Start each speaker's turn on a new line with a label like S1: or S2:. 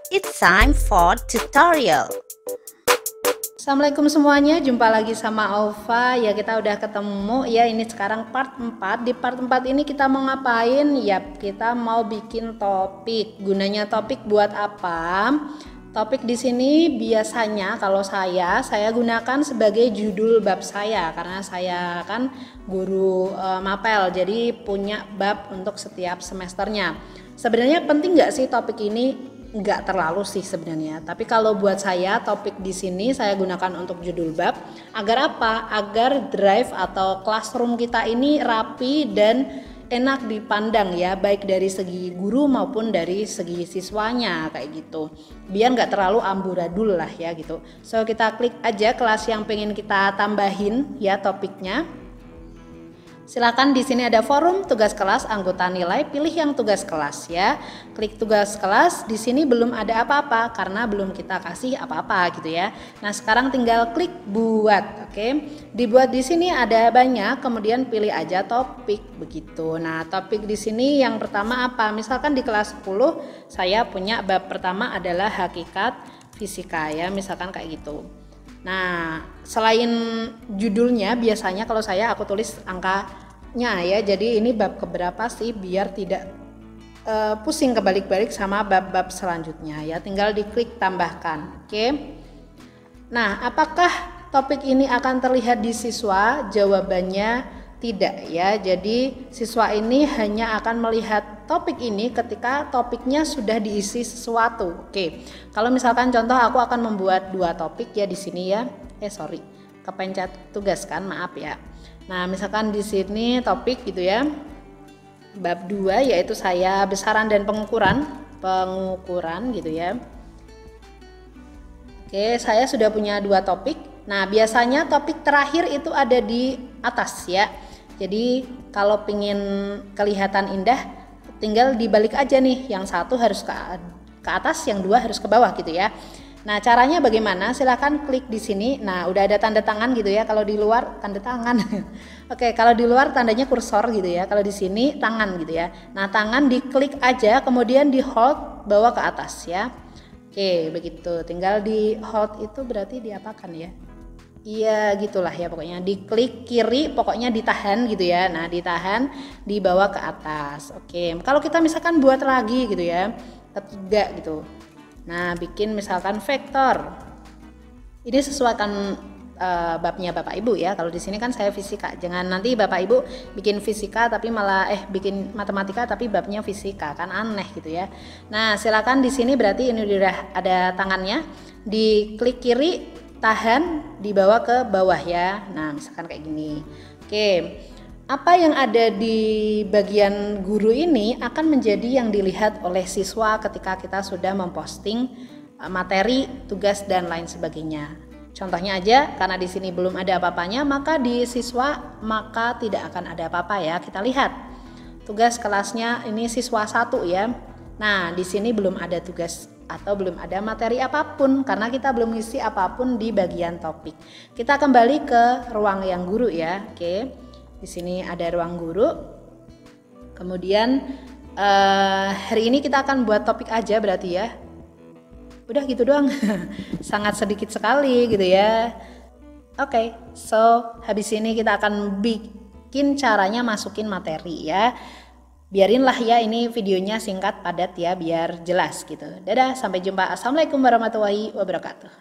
S1: It's time for tutorial.
S2: Assalamualaikum semuanya, jumpa lagi sama Aufa. Ya, kita udah ketemu ya, ini sekarang part 4. Di part 4 ini kita mau ngapain? Ya, kita mau bikin topik. Gunanya topik buat apa? Topik di sini biasanya kalau saya gunakan sebagai judul bab saya, karena saya kan guru mapel, jadi punya bab untuk setiap semesternya. Sebenarnya penting nggak sih topik ini? Nggak terlalu sih sebenarnya, tapi kalau buat saya topik di sini saya gunakan untuk judul bab agar apa? Agar drive atau classroom kita ini rapi dan enak dipandang ya, baik dari segi guru maupun dari segi siswanya kayak gitu, biar nggak terlalu amburadul lah ya gitu. So kita klik aja kelas yang pengen kita tambahin ya topiknya. Silakan, di sini ada forum, tugas kelas, anggota nilai, pilih yang tugas kelas ya. Klik tugas kelas, di sini belum ada apa-apa karena belum kita kasih apa-apa gitu ya. Nah, sekarang tinggal klik buat, oke. Dibuat di sini ada banyak, kemudian pilih aja topik begitu. Nah, topik di sini yang pertama apa? Misalkan di kelas 10 saya punya bab pertama adalah hakikat fisika ya, misalkan kayak gitu. Nah, selain judulnya biasanya kalau aku tulis angkanya ya. Jadi ini bab keberapa sih, biar tidak pusing kebalik-balik sama bab-bab selanjutnya ya. Tinggal diklik tambahkan. Oke. Nah, apakah topik ini akan terlihat di siswa? Jawabannya tidak ya. Jadi siswa ini hanya akan melihat topik ini ketika topiknya sudah diisi sesuatu. Oke. Kalau misalkan contoh aku akan membuat 2 topik ya di sini ya. Kepencet tugas kan, maaf ya. Nah, misalkan di sini topik gitu ya. Bab 2 yaitu saya besaran dan pengukuran gitu ya. Oke, saya sudah punya 2 topik. Nah, biasanya topik terakhir itu ada di atas ya. Jadi kalau pingin kelihatan indah, tinggal dibalik aja nih. Yang satu harus ke atas, yang 2 harus ke bawah gitu ya. Nah, caranya bagaimana? Silahkan klik di sini. Nah, udah ada tanda tangan gitu ya. Kalau di luar tanda tangan. Oke, kalau di luar tandanya kursor gitu ya. Kalau di sini tangan gitu ya. Nah, tangan diklik aja, kemudian di hold bawa ke atas ya. Oke, begitu. Tinggal di hold itu berarti diapakan ya? Iya, gitulah ya pokoknya. Diklik kiri, pokoknya ditahan gitu ya. Nah, ditahan, dibawa ke atas. Oke, kalau kita misalkan buat lagi gitu ya, ketiga gitu. Nah, bikin misalkan vektor. Ini sesuaikan babnya Bapak Ibu ya. Kalau di sini kan saya fisika. Jangan nanti Bapak Ibu bikin fisika tapi malah bikin matematika tapi babnya fisika, kan aneh gitu ya. Nah, silakan di sini berarti ini udah ada tangannya. Diklik kiri, tahan, dibawa ke bawah ya. Nah, misalkan kayak gini. Oke. Apa yang ada di bagian guru ini akan menjadi yang dilihat oleh siswa ketika kita sudah memposting materi, tugas dan lain sebagainya. Contohnya aja, karena di sini belum ada apa-apanya, maka di siswa maka tidak akan ada apa-apa ya. Kita lihat. Tugas kelasnya ini siswa 1 ya. Nah, di sini belum ada tugas atau belum ada materi apapun karena kita belum ngisi apapun di bagian topik. Kita kembali ke ruang yang guru ya. Oke. Di sini ada ruang guru. Kemudian hari ini kita akan buat topik aja berarti ya. Udah gitu doang. Sangat sedikit sekali gitu ya. Oke, so habis ini kita akan bikin caranya masukin materi ya. Biarinlah ya ini videonya singkat padat ya biar jelas gitu. Dadah, sampai jumpa. Assalamualaikum warahmatullahi wabarakatuh.